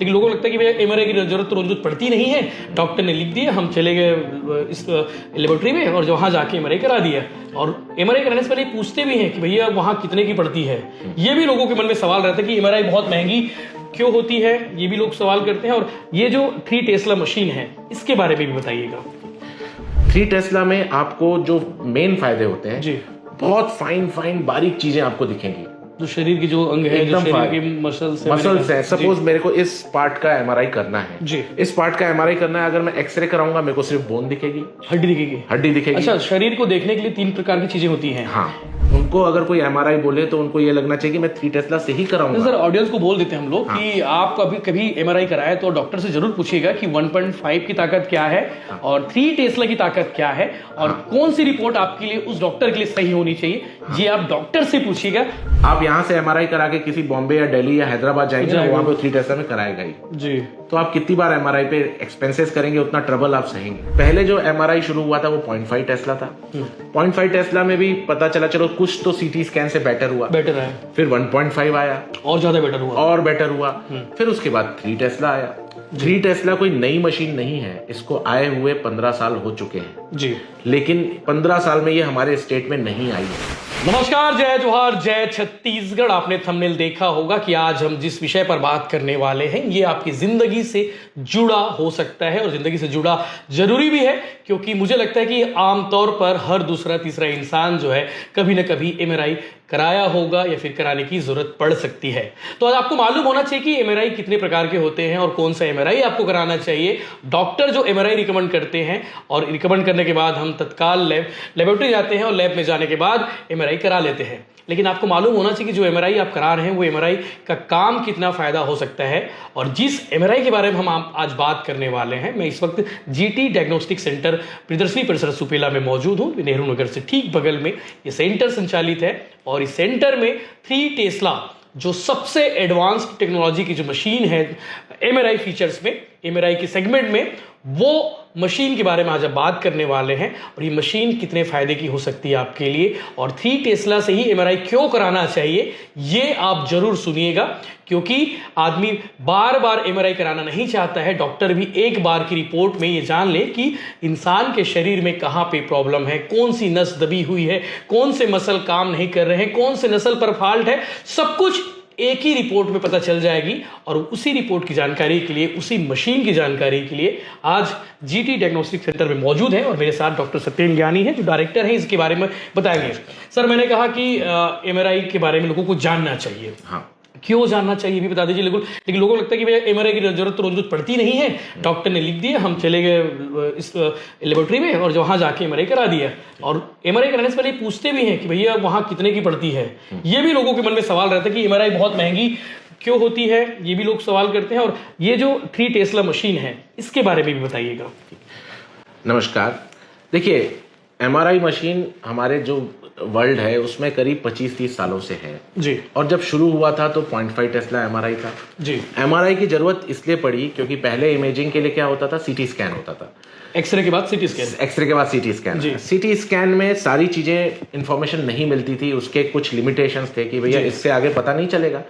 लेकिन लोगों को लगता है कि भैया एमआरआई की जरूरत पड़ती नहीं है, डॉक्टर ने लिख दिया, हम चले गए इस लेबोरेटरी में और वहाँ जाके एमआरआई करा दिया। और एमआरआई कराने से पहले पूछते भी हैं कि भैया वहाँ कितने की पड़ती है। ये भी लोगों के मन में सवाल रहता है कि एमआरआई बहुत महंगी क्यों होती है, ये भी लोग सवाल करते हैं। और ये जो 3 टेस्ला मशीन है इसके बारे में भी बताइएगा। 3 टेस्ला में आपको जो मेन फायदे होते हैं जी, बहुत फाइन बारीक चीजें आपको दिखेंगी। जो शरीर की जो अंग है, जो शरीर के मसल्स है, सपोज मेरे को इस पार्ट का एमआरआई करना है जी, इस पार्ट का एमआरआई करना है, अगर मैं एक्सरे कराऊंगा मेरे को सिर्फ बोन दिखेगी, हड्डी दिखेगी। अच्छा, शरीर को देखने के लिए 3 प्रकार की चीजें होती हैं। हाँ, उनको अगर कोई एमआरआई बोले तो उनको ये लगना चाहिए कि मैं 3 टेस्ला से ही कराऊंगा। सर, ऑडियंस को बोल देते हैं हम लोग कि आप कभी एमआरआई कराए तो डॉक्टर से जरूर पूछिएगा कि 1.5 की ताकत क्या है और 3 टेस्ला की ताकत क्या है और कौन सी रिपोर्ट आपके लिए उस डॉक्टर के लिए सही होनी चाहिए। ये आप डॉक्टर से पूछिएगा। आप यहाँ से एमआरआई करा के किसी बॉम्बे या दिल्ली या हैदराबाद जाएंगे ना, वहां पे 3 टेस्ला में कराएगा ही जी। तो आप कितनी बार एमआरआई पे एक्सपेंसेस करेंगे, उतना ट्रबल आप सहेंगे। पहले जो एमआरआई शुरू हुआ था वो 0.5 टेस्ला था। 0.5 टेस्ला में भी पता चला चलो कुछ तो सीटी स्कैन से बेटर है। फिर 1.5 आया और ज्यादा बेटर हुआ। फिर उसके बाद 3 टेस्ला आया। 3 टेस्ला कोई नई मशीन नहीं है, इसको आए हुए 15 साल हो चुके हैं जी, लेकिन 15 साल में ये हमारे स्टेट में नहीं आई है। नमस्कार, जय जोहार, जय छत्तीसगढ़। आपने थंबनेल देखा होगा कि आज हम जिस विषय पर बात करने वाले हैं ये आपकी जिंदगी से जुड़ा हो सकता है और जिंदगी से जुड़ा जरूरी भी है, क्योंकि मुझे लगता है कि आमतौर पर हर दूसरा तीसरा इंसान जो है कभी ना कभी एमआरआई कराया होगा या फिर कराने की जरूरत पड़ सकती है। तो आज आपको मालूम होना चाहिए कि एमआरआई कितने प्रकार के होते हैं और कौन सा एमआरआई आपको कराना चाहिए। डॉक्टर जो एमआरआई रिकमेंड करते हैं और रिकमेंड करने के बाद हम तत्काल लेबोरेटरी जाते हैं और लैब में जाने के बाद एमआरआई करा लेते हैं। लेकिन आपको मालूम होना चाहिए कि जो एमआरआई आप करा रहे हैं वो एमआरआई का काम कितना फायदा हो सकता है। और जिस एमआरआई के बारे में हम आज बात करने वाले हैं, मैं इस वक्त जीटी डायग्नोस्टिक सेंटर प्रियदर्शनी परिसर सुपेला में मौजूद हूं, नेहरू नगर से ठीक बगल में ये सेंटर संचालित है। और इस सेंटर में 3 टेस्ला जो सबसे एडवांस्ड टेक्नोलॉजी की जो मशीन है एमआरआई फीचर्स में, एमआरआई के सेगमेंट में, वो मशीन के बारे में आज आप बात करने वाले हैं। और ये मशीन कितने फायदे की हो सकती है आपके लिए और 3 टेस्ला से ही एमआरआई क्यों कराना चाहिए ये आप जरूर सुनिएगा, क्योंकि आदमी बार बार एमआरआई कराना नहीं चाहता है। डॉक्टर भी एक बार की रिपोर्ट में ये जान ले कि इंसान के शरीर में कहाँ पे प्रॉब्लम है, कौन सी नस दबी हुई है, कौन से मसल काम नहीं कर रहे हैं, कौन से नसल पर फॉल्ट है, सब कुछ एक ही रिपोर्ट में पता चल जाएगी। और उसी रिपोर्ट की जानकारी के लिए, उसी मशीन की जानकारी के लिए आज जीटी डायग्नोस्टिक सेंटर में मौजूद है और मेरे साथ डॉक्टर सत्येंद्र ज्ञानी है जो डायरेक्टर हैं, इसके बारे में बताएंगे। सर, मैंने कहा कि एमआरआई के बारे में लोगों को जानना चाहिए। हाँ, क्यों जानना चाहिए भी बता दीजिए। लेकिन लोगों को लगता है कि भैया एमआरआई की जरूरत पड़ती नहीं है, डॉक्टर ने लिख दिया, हम चले गए इस लेबोरेटरी में और वहाँ जाके एमआरआई करा दिया। और एमआरआई कराने से पहले पूछते भी हैं कि भैया वहाँ कितने की पड़ती है। ये भी लोगों के मन में सवाल रहता है कि एमआरआई बहुत महंगी क्यों होती है, ये भी लोग सवाल करते हैं। और ये जो 3 टेस्ला मशीन है इसके बारे में भी बताइएगा। नमस्कार, देखिए एमआरआई मशीन हमारे जो वर्ल्ड है उसमें करीब 25-30 सालों से है जी। और जब शुरू हुआ था तो 0.5 टेस्ला एमआरआई था जी। एमआरआई की जरूरत इसलिए पड़ी क्योंकि पहले इमेजिंग के लिए क्या होता था, सीटी स्कैन होता था। एक्सरे के बाद सीटी स्कैन, एक्सरे के बाद सीटी स्कैन। सीटी स्कैन में सारी चीजें इंफॉर्मेशन नहीं मिलती थी, उसके कुछ लिमिटेशंस थे कि भैया इससे आगे पता नहीं चलेगा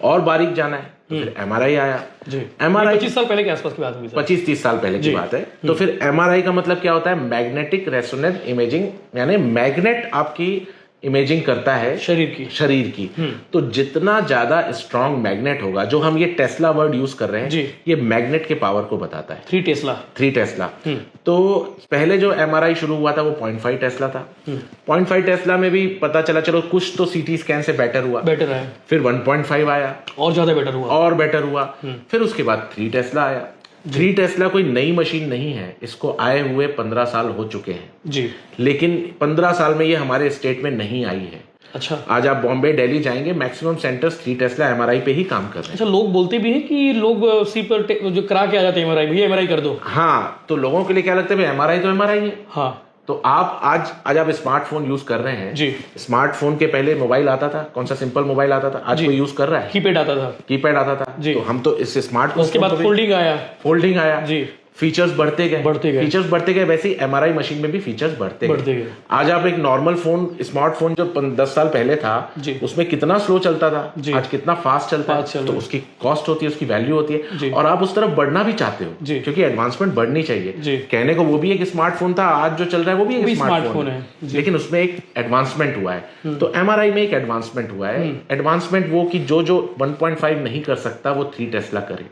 और बारीक जाना है। तो फिर एमआरआई आया। एमआरआई 25 साल पहले के आसपास की बात हुई, 25-30 साल पहले की बात है। तो फिर एमआरआई का मतलब क्या होता है, मैग्नेटिक रेजोनेंस इमेजिंग, यानी मैग्नेट आपकी इमेजिंग करता है शरीर की। तो जितना ज्यादा स्ट्रॉन्ग मैग्नेट होगा, जो हम ये टेस्ला वर्ड यूज कर रहे हैं, ये मैग्नेट के पावर को बताता है। 3 टेस्ला। तो पहले जो एमआरआई शुरू हुआ था वो 0.5 टेस्ला था। 0.5 टेस्ला में भी पता चला चलो कुछ तो सीटी स्कैन से बेटर है। फिर 1.5 आया और ज्यादा बेटर हुआ। फिर उसके बाद 3 टेस्ला आया। 3 टेस्ला कोई नई मशीन नहीं है, इसको आए हुए 15 साल हो चुके हैं जी, लेकिन 15 साल में ये हमारे स्टेट में नहीं आई है। अच्छा, आज आप बॉम्बे दिल्ली जाएंगे, मैक्सिमम सेंटर्स 3 टेस्ला एमआरआई पे ही काम कर रहे हैं। अच्छा, लोग बोलते भी हैं कि लोग सिर्फ जो करा के आ जाते हैं एमआरआई, भैया एमआरआई कर दो। हाँ, तो लोगों के लिए क्या लगता है, एमआरआई तो एमआरआई है। हाँ, तो आप आज आप स्मार्टफोन यूज कर रहे हैं जी। स्मार्टफोन के पहले मोबाइल आता था, कौन सा सिंपल मोबाइल आता था, आज कोई यूज कर रहा है, कीपैड आता था जी। तो हम तो इससे स्मार्टफोन, उसके बाद फोल्डिंग आया जी। फीचर्स बढ़ते गए फीचर्स बढ़ते गए, वैसे ही एमआरआई मशीन में भी फीचर्स बढ़ते गए। आज आप एक नॉर्मल फोन, स्मार्टफोन जो 10 साल पहले था उसमें कितना स्लो चलता था, आज कितना फास्ट चलता है। तो उसकी कॉस्ट होती है, उसकी वैल्यू होती है, और आप उस तरफ बढ़ना भी चाहते हो क्योंकि एडवांसमेंट बढ़नी चाहिए। कहने को वो भी एक स्मार्टफोन था, आज जो चल रहा है वो भी एक स्मार्टफोन है, लेकिन उसमें एक एडवांसमेंट हुआ है। तो एमआरआई में एक एडवांसमेंट हुआ है। एडवांसमेंट वो कि जो 1.5 नहीं कर सकता वो 3 टेस्ला करे।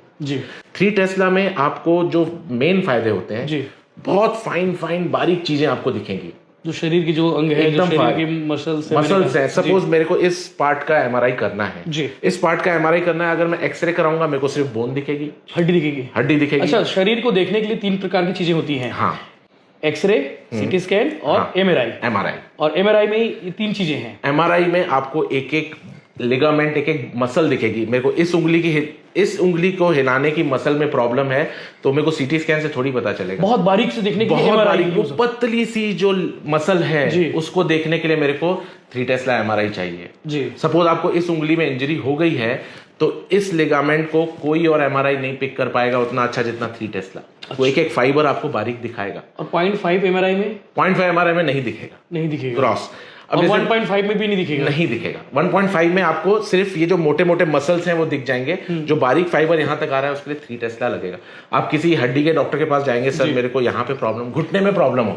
3 टेस्ला में आपको जो मेन फायदे होते हैं, बहुत फाइन बारीक चीजें आपको दिखेंगी, जो शरीर की जो अंग है, जो शरीर की मसल्स है। सपोज मेरे को इस पार्ट का एमआरआई करना है, इस पार्ट का एमआरआई करना है, अगर मैं एक्सरे कराऊंगा मेरे को सिर्फ बोन दिखेगी, हड्डी दिखेगी। अच्छा, शरीर को देखने के लिए 3 प्रकार की चीजें होती हैं। हाँ, एक्सरे, सीटी स्कैन और एमआरआई। और एमआरआई में ये 3 चीजें हैं। एमआरआई में आपको एक लिगामेंट, एक मसल दिखेगी। मेरे को इस उंगली को हिलाने की मसल में प्रॉब्लम है, तो मेरे को सीटी स्कैन से थोड़ी पता चलेगा। बहुत बारीक से देखने के लिए बहुत बारीक, वो पतली सी जो मसल है उसको देखने के लिए मेरे को 3 टेस्ला एमआरआई चाहिए। सपोज आपको इस उंगली में इंजरी हो गई है, तो इस लिगामेंट को कोई और एमआरआई नहीं पिक कर पाएगा उतना अच्छा जितना 3 टेस्ला। वो एक फाइबर आपको बारीक दिखाएगा। और 0.5 एमआरआई में 0.5 एमआरआई में नहीं दिखेगा क्रॉस। अब 1.5 में भी नहीं दिखेगा। 1.5 में आपको सिर्फ ये जो मोटे मोटे मसल्स हैं वो दिख जाएंगे, जो बारीक फाइबर यहाँ तक आ रहा है उसके लिए 3 टेस्ला लगेगा। आप किसी हड्डी के डॉक्टर के पास जाएंगे, सर मेरे को यहाँ पे प्रॉब्लम, घुटने में प्रॉब्लम हो,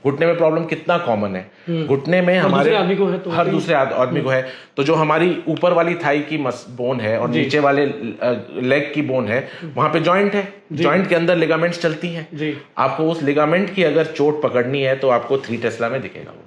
घुटने में प्रॉब्लम कितना कॉमन है, घुटने में हमारे आदमी को है, तो हर दूसरे आदमी को है। तो जो हमारी ऊपर वाली थाई की बोन है और नीचे वाले लेग की बोन है, वहां पे जॉइंट है, जॉइंट के अंदर लिगामेंट्स चलती हैं। आपको उस लिगामेंट की अगर चोट पकड़नी है तो आपको 3 टेस्ला में दिखेगा वो।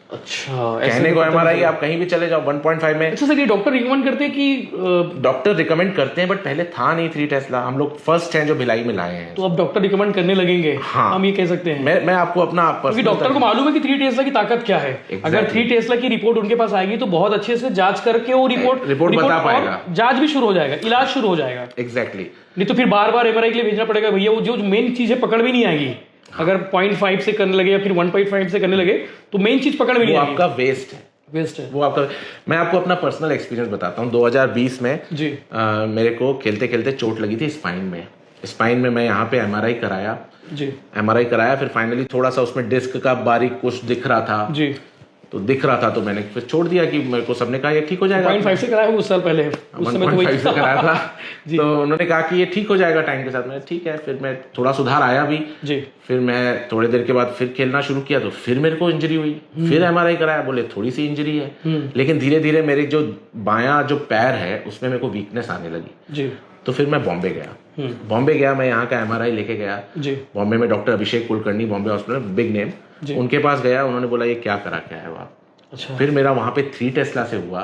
अच्छा, कहने को एमआरआई आप कहीं भी चले जाओ 1.5 में। अच्छा सर, ये डॉक्टर रिकमेंड करते हैं कि डॉक्टर रिकमेंड करते हैं, बट पहले था नहीं 3 टेस्ला। हम लोग फर्स्ट हैं जो भिलाई में लाए हैं। तो अब डॉक्टर रिकमेंड करने लगेंगे। हाँ, हम ये कह सकते हैं। मैं आपको अपना, क्योंकि डॉक्टर को मालूम है कि 3 टेस्ला की ताकत क्या है। अगर 3 टेस्ला की रिपोर्ट उनके पास आएगी तो बहुत अच्छे से जांच करके वो रिपोर्ट बता पाएगा, जांच भी शुरू हो जाएगा, इलाज शुरू हो जाएगा। एग्जैक्टली। नहीं तो फिर बार बार एमआरआई के लिए भेजना पड़ेगा भैया, वो जो मेन चीज है पकड़ भी नहीं आएगी। अगर 0.5 से करने लगे या फिर 1.5 से करने लगे तो मेन चीज पकड़ में नहीं आएगी। आपका वेस्ट है वो आपका। मैं आपको अपना पर्सनल एक्सपीरियंस बताता हूँ। 2020 में मेरे को खेलते खेलते चोट लगी थी स्पाइन में। मैं यहाँ पे एमआरआई कराया, फिर फाइनली थोड़ा सा उसमें डिस्क का बारीक कुछ दिख रहा था, तो मैंने फिर छोड़ दिया कि मेरे को सबने कहा ये ठीक हो जाएगा। 0.5 से कराया उस साल पहले, उस समय 1.5 से कराया था। तो उन्होंने कहा कि ये ठीक हो जाएगा टाइम के साथ। मैं ठीक है, फिर मैं थोड़ा सुधार आया भी। फिर मैं थोड़ी देर के बाद फिर खेलना शुरू किया, तो फिर मेरे को इंजरी हुई। फिर एमआरआई कराया, बोले थोड़ी सी इंजरी है, लेकिन धीरे धीरे मेरे जो बायां जो पैर है उसमें मेरे को वीकनेस आने लगी। तो फिर मैं बॉम्बे गया, मैं यहाँ का एमआरआई लेके गया। बॉम्बे में doctor Abhishek Kulkarni, Bombay hospital, big name, उनके पास गया। उन्होंने बोला ये क्या करा क्या है आप। अच्छा। फिर मेरा वहां पे 3 टेस्ला से हुआ।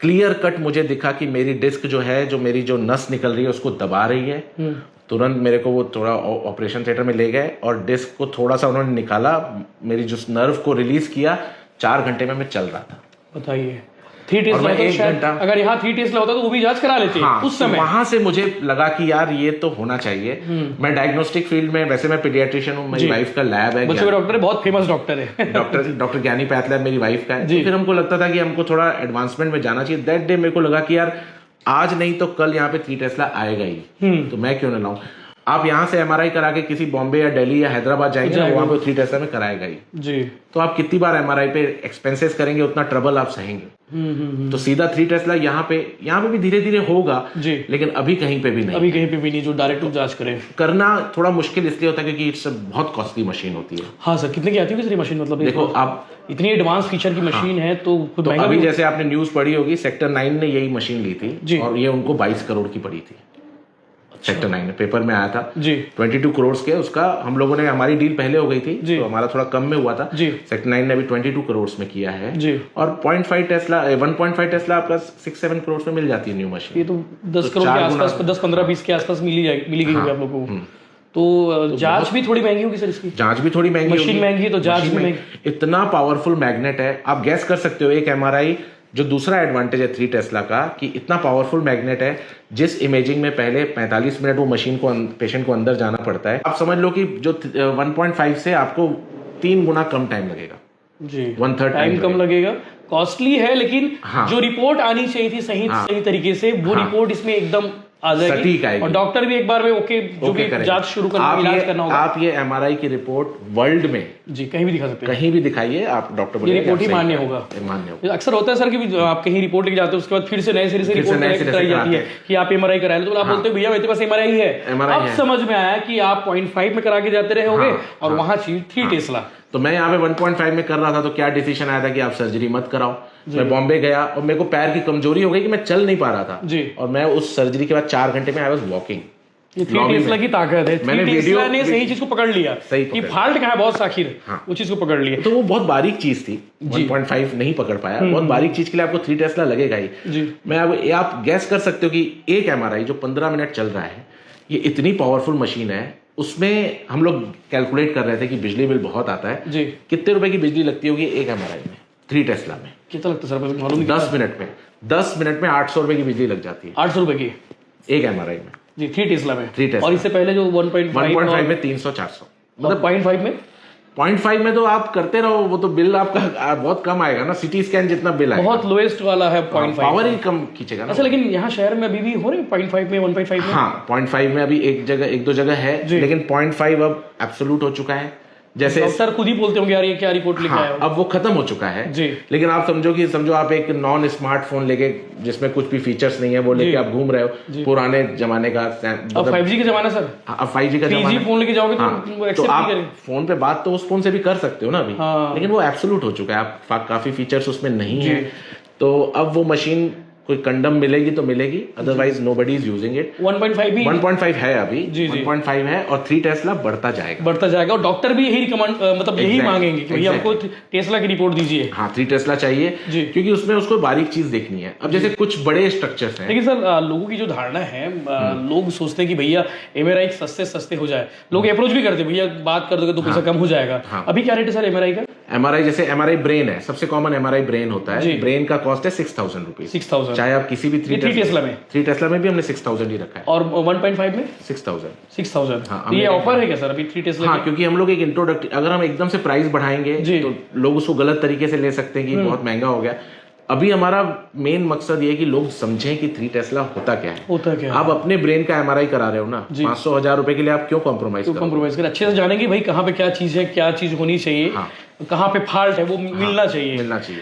क्लियर कट मुझे दिखा कि मेरी डिस्क जो है, जो मेरी जो नस निकल रही है उसको दबा रही है। तुरंत मेरे को वो थोड़ा ऑपरेशन थिएटर में ले गए और डिस्क को थोड़ा सा उन्होंने निकाला, मेरी जो नर्व को रिलीज किया। 4 घंटे में मैं चल रहा था। बताइए, 3 टेस्ला तो शायद अगर यहाँ 3 टेस्ला होता तो वो भी जांच करा लेते। हाँ, उस समय वहां से मुझे लगा कि यार ये तो होना चाहिए। मैं डायग्नोस्टिक फील्ड में, वैसे मैं पीडियाट्रिशियन हूँ, मेरी वाइफ का लैब है, बच्चों का डॉक्टर है, बहुत फेमस डॉक्टर है। डॉक्टर ज्ञानी पैथ लैब मेरी वाइफ का है। तो फिर हमको लगता था कि हमको थोड़ा एडवांसमेंट में जाना चाहिए। दैट डे मेरे को लगा कि यार आज नहीं तो कल यहाँ पे 3 टेस्ला आएगा ही, तो मैं क्यों ना लाऊं। आप यहाँ से एमआरआई करा के किसी बॉम्बे या दिल्ली या हैदराबाद जाएंगे ना, वहां पे 3 टेस्ला में कराएगा ही। तो आप कितनी बार एमआरआई पे एक्सपेंसेस करेंगे, उतना ट्रबल आप सहेंगे। तो सीधा 3 टेस्ला यहाँ पे भी धीरे धीरे होगा, लेकिन अभी कहीं पे भी नहीं, जो डायरेक्ट जांच करें करना थोड़ा मुश्किल इसलिए होता है क्योंकि इट्स बहुत कॉस्टली मशीन होती है। हाँ सर, कितने की आती है मशीन? मतलब देखो, आप इतनी एडवांस फीचर की मशीन है तो अभी जैसे आपने न्यूज पढ़ी होगी, सेक्टर 9 ने यही मशीन ली थी और ये उनको 22 करोड़ की पड़ी थी। सेक्टर 9 में पेपर में आया था 22 करोड़ के। उसका हम लोगों ने, हमारी डील पहले हो गई थी तो हमारा थोड़ा कम में हुआ था। सेक्टर 9 ने अभी 22 करोड़ में किया है और 1.5 टेस्ला आपका 6-7 करोड़ में मिल जाती है न्यू मशीन। ये तो 10 करोड़ के आसपास, 10-15-20 के आसपास मिली गई होगी आप लोगों को। तो जांच भी थोड़ी महंगी होगी सर इसकी? जांच भी थोड़ी महंगी, मशीन महंगी है तो जांच भी महंगी। इतना पावरफुल मैग्नेट है, आप गैस कर सकते हो एक एमआरआई। जो दूसरा एडवांटेज है 3 टेस्ला का कि इतना पावरफुल मैग्नेट है, जिस इमेजिंग में पहले 45 मिनट वो मशीन को, पेशेंट को अंदर जाना पड़ता है, आप समझ लो कि जो 1.5 से आपको 3 गुना कम टाइम लगेगा। 1/3 टाइम कम लगेगा। कॉस्टली है, लेकिन जो रिपोर्ट आनी चाहिए थी सही तरीके से, वो रिपोर्ट इसमें एकदम आ जाएगी, सटीक आएगी। और डॉक्टर भी एक बार में ओके जो भी जांच शुरू करना, इलाज करना होगा। आप ये एमआरआई की रिपोर्ट वर्ल्ड में जी कहीं भी दिखा सकते हैं, कहीं भी दिखाइए, आप डॉक्टर ये रिपोर्ट ही मान्य होगा। अक्सर होता है सर कि आप कहीं रिपोर्ट लेके जाते हो, उसके बाद फिर से नए सिरे से रिपोर्ट कराई जाती है कि आप एमआरआई करा लो, तो आप बोलते हो भैया मेरे पास एमआरआई है। अब समझ में आया कि आप 0.5 में करा के जाते रहे होगे और वहां चीज 3 टेस्ला। तो मैं यहाँ पे 1.5 में कर रहा था, तो क्या डिसीजन आया था कि आप सर्जरी मत कराओ। मैं बॉम्बे गया और मेरे को पैर की कमजोरी हो गई कि मैं चल नहीं पा रहा था जी, और मैं उस सर्जरी के बाद 4 घंटे में आई वाज वॉकिंग। ये 3 टेस्ला की ताकत है। मैंने टेस्ला ने सही चीज को पकड़ लिया कि फाल्ट कहाँ है बहुत आखिर, वो चीज को पकड़ लिया। तो वो बहुत बारीक चीज थी, 1.5 नहीं पकड़ पाया। बहुत बारीक चीज के लिए आपको 3 टेस्ला लगेगा ही जी। मैं अब आप गैस कर सकते हो कि एक एमआरआई जो 15 मिनट चल रहा है, ये इतनी पावरफुल मशीन है। उसमें हम लोग कैलकुलेट कर रहे थे कि बिजली बिल बहुत आता है जी, कितने रुपए की बिजली लगती होगी एक एमआरआई में। 3 टेस्ला में कितना लगता है सर मालूम? 10 मिनट में 800 रुपए की बिजली लग जाती है। 800 रुपए की एक एमआरआई में जी, 3 टेस्ला में। 3 टेस्ला। और इससे पहले जो 1.5 में 300-400, मतलब 0.5 में 0.5 में तो आप करते रहो, वो तो बिल आपका बहुत कम आएगा ना। सिटी स्कैन जितना बिल आएगा, बहुत लोएस्ट वाला है 0.5, पावर ही कम खींचेगा ना। अच्छा, लेकिन यहाँ शहर में अभी भी हो रहे 0.5 में 1.5 में? हाँ 0.5 में अभी एक दो जगह है, लेकिन 0.5 अब एब्सोल्यूट हो चुका है। जैसे डॉक्टर खुद ही बोलते होंगे यार ये क्या रिपोर्ट लेके आए हो। अब वो खत्म हो चुका है जी। लेकिन आप समझो आप एक नॉन स्मार्टफोन लेके जिसमें कुछ भी फीचर्स नहीं है वो लेके आप घूम रहे हो, पुराने जमाने का। अब 5G का जमाना सर, अब 5G का जमाना, फोन लेके जाओगे तो एक्सेप्ट नहीं करेंगे। फोन पे बात तो उस फोन से भी कर सकते हो ना अभी, लेकिन वो एब्सोल्यूट हो चुका है। आप काफी फीचर्स उसमें नहीं है, तो अब वो मशीन कोई कंडम मिलेगी तो मिलेगी, otherwise nobody is using it. 1.5 है अभी जी, 1.5 है, और 3 टेस्ला बढ़ता जाएगा। और डॉक्टर भी यही रिकमेंड मतलब यही मांगेंगे कि भैया हमको टेस्ला की रिपोर्ट दीजिए। हाँ 3 टेस्ला चाहिए क्योंकि उसमें उसको बारीक चीज देखनी है। अब जैसे कुछ बड़े स्ट्रक्चर्स हैं, लेकिन सर लोगों की जो धारणा है, लोग सोचते हैं कि भैया एमआरआई सस्ते हो जाए, लोग अप्रोच भी करते हैं भैया बात कर दोगे तो पैसा कम हो जाएगा। अभी क्या रेट है सर एमआरआई का? एमआरआई जैसे एमआरआई ब्रेन है, सबसे कॉमन एमआरआई ब्रेन होता है। ब्रेन का कॉस्ट है 6,000 रुपीज। 6,000, चाहे आप किसी भी 3 टेस्ला में भी हमने 6,000 ही रखा है। और 1.5 में 6,000। हाँ, ये ऑफर है क्या सर अभी 3 टेस्ला? हाँ, क्योंकि हम लोग एक इंट्रोडक्टिव, अगर हम एकदम से प्राइस बढ़ाएंगे तो लोग उसको गलत तरीके से ले सकते हैं कि बहुत महंगा हो गया। अभी हमारा मेन मकसद ये है कि लोग समझें कि 3 टेस्ला होता क्या है। आप अपने ब्रेन का एमआरआई करा रहे हो ना, 500,000 रुपए के लिए आप क्यों कॉम्प्रोमाइज करें? अच्छे से जानेंगे भाई कहाँ पे क्या चीज है, क्या चीज होनी चाहिए, कहाँ पे फॉल्ट है, वो मिलना चाहिए।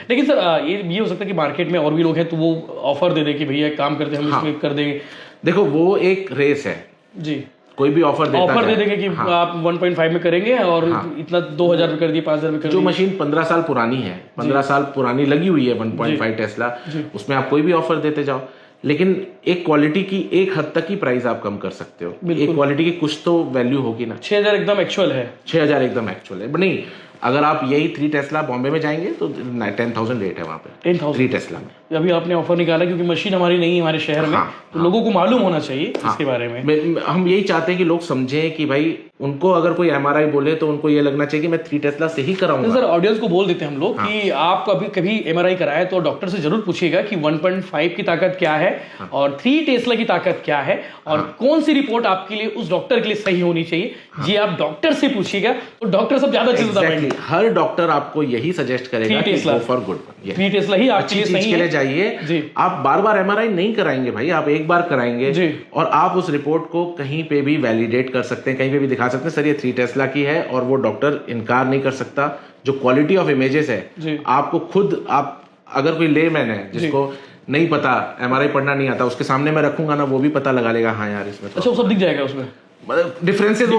लेकिन सर ये हो सकता है कि मार्केट में और भी लोग हैं तो वो ऑफर दे दे कि भैया काम करते हैं हम इसमें कर देंगे। देखो वो एक रेस है जी, कोई भी ऑफर दे देंगे कि आप 1.5 में करेंगे और इतना 2,000 में कर दिए, 5,000 में कर दिए। जो मशीन 15 साल पुरानी है, 15 साल पुरानी लगी हुई है 1.5 टेस्ला, उसमें आप कोई भी ऑफर देते जाओ, लेकिन एक क्वालिटी की एक हद तक ही प्राइस आप कम कर सकते हो। एक क्वालिटी की कुछ तो वैल्यू होगी ना। 6,000 एकदम एक्चुअल है, 6,000 एकदम एक्चुअल है। नहीं, अगर आप यही 3 टेस्ला बॉम्बे में जाएंगे तो 10,000 रेट है वहाँ पे 10,000 3 टेस्ला में। अभी आपने ऑफर निकाला क्योंकि मशीन हमारी नहीं है हमारे शहर में, तो लोगों को मालूम होना चाहिए इसके बारे में। हम यही चाहते हैं कि लोग समझें कि भाई उनको अगर कोई एमआरआई बोले तो उनको ये लगना चाहिए कि मैं 3 टेस्ला से ही कराऊंगा। सर ऑडियंस को बोल देते हैं हम लोग कि आप कभी एमआरआई कराए तो डॉक्टर से जरूर पूछिएगा कि 1.5 की ताकत क्या है और 3 टेस्ला की ताकत क्या है और कौन सी रिपोर्ट आपके लिए उस डॉक्टर के लिए सही होनी चाहिए। ये आप डॉक्टर से पूछिएगा तो डॉक्टर सब ज्यादा चीज बताएंगे। हर डॉक्टर आपको यही सजेस्ट करेगा कि गो फॉर गुड, 3 टेस्ला ही आपके लिए सही है। जाइए, आप बार बार एमआरआई नहीं कराएंगे भाई, आप एक बार कराएंगे और आप उस रिपोर्ट को कहीं पे भी वैलिडेट कर सकते हैं, कहीं पे भी दिखा सकते हैं सर ये 3 टेस्ला की है, और वो डॉक्टर इनकार नहीं कर सकता। जो क्वालिटी ऑफ इमेजेस है आपको खुद, आप अगर कोई लेमैन है जिसको नहीं पता, एमआरआई पढ़ना नहीं आता, उसके सामने मैं रखूंगा ना, वो भी पता लगा लेगा हाँ यार इसमें अच्छा वो सब दिख जाएगा उसमें, मतलब डिफरेंसेस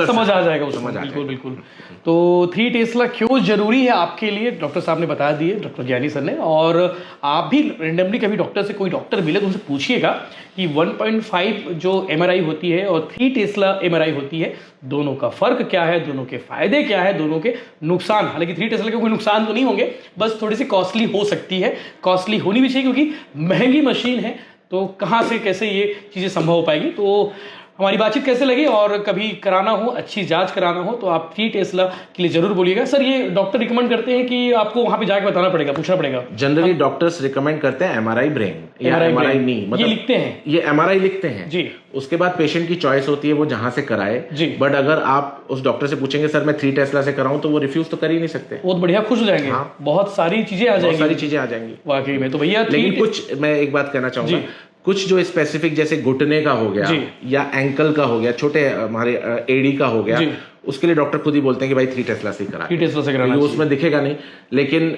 समझ आ जाएगा उसमें। बिल्कुल। तो 3 टेस्ला क्यों जरूरी है आपके लिए डॉक्टर साहब ने बता दिए, डॉक्टर ज्ञानी सर ने। और आप भी रेंडमली कभी डॉक्टर से कोई डॉक्टर मिले तो उनसे पूछिएगा कि 1.5 जो एमआरआई होती है और 3 टेस्ला एमआरआई होती है, दोनों का फर्क क्या है, दोनों के फायदे क्या है, दोनों के नुकसान। हालांकि 3 टेस्ला के कोई नुकसान तो नहीं होंगे, बस थोड़ी सी कॉस्टली हो सकती है, कॉस्टली होनी भी चाहिए क्योंकि महंगी मशीन है, तो कहाँ से कैसे ये चीज़ें संभव हो पाएगी। तो हमारी बातचीत कैसे लगी, और कभी कराना हो, अच्छी जांच कराना हो तो आप 3 टेस्ला के लिए जरूर बोलिएगा। सर ये डॉक्टर रिकमेंड करते हैं कि आपको वहां पे जाके बताना पड़ेगा, पूछना पड़ेगा? जनरली डॉक्टर्स रिकमेंड करते हैं एमआरआई ब्रेन या एमआरआई नी, मतलब ये लिखते हैं, ये एमआरआई लिखते हैं जी। उसके बाद पेशेंट की चॉइस होती है वो जहां से कराए जी। बट अगर आप उस डॉक्टर से पूछेंगे सर मैं 3 टेस्ला से कराऊं, तो वो रिफ्यूज तो कर ही नहीं सकते। बहुत बढ़िया, खुश हो जाएंगे। बहुत सारी चीजें आ जाएंगी, सारी चीजें आ जाएंगी वाकई में। तो भैया लेकिन कुछ मैं एक बात कहना चाहूंगा, कुछ जो स्पेसिफिक जैसे घुटने का हो गया या एंकल का हो गया, छोटे हमारे एडी का हो गया, उसके लिए डॉक्टर खुद ही बोलते हैं कि भाई 3 टेस्ला से करा, 3 टेस्ला से कराना, उसमें दिखेगा नहीं। लेकिन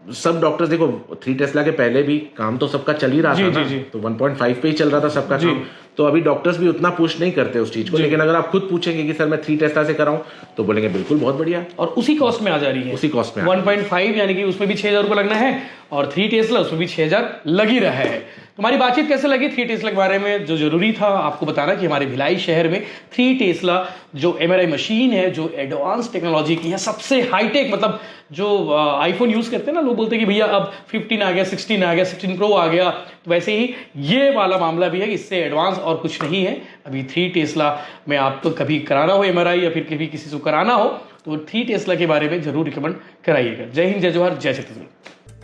सब डॉक्टर्स देखो 3 टेस्ला के पहले भी काम तो सबका चल ही रहा था ना, तो 1.5 पे ही चल रहा था सबका काम, तो अभी डॉक्टर्स भी उतना पुश नहीं करते उस चीज को। लेकिन अगर आप खुद पूछेंगे कि सर मैं 3 टेस्ला से कराऊं, तो बोलेंगे बिल्कुल बहुत बढ़िया, और उसी कॉस्ट में आ जा रही है, उसी कॉस्ट में 1.5 यानी कि उसमें भी 6,000 रुपये लगना है, और 3 टेस्ला उसमें भी 6,000 लग ही रहा है। तुम्हारी बातचीत कैसे लगी 3 टेस्ला के बारे में? जो जरूरी था आपको बताना कि हमारे भिलाई शहर में 3 टेस्ला जो MRI मशीन है, जो एडवांस टेक्नोलॉजी की है, सबसे हाईटेक, मतलब जो आईफोन यूज करते हैं ना, लोग बोलते हैं कि भैया अब 15 आ गया, 16 आ गया, 16 प्रो आ गया, तो वैसे ही ये वाला मामला भी है, इससे एडवांस और कुछ नहीं है। अभी 3 टेस्ला में आपको कभी कराना हो MRI या फिर कभी किसी को कराना हो, तो 3 टेस्ला के बारे में जरूर रिकमेंड कराइएगा। जय हिंद, जय जोहार, जय छत्तीसगढ़।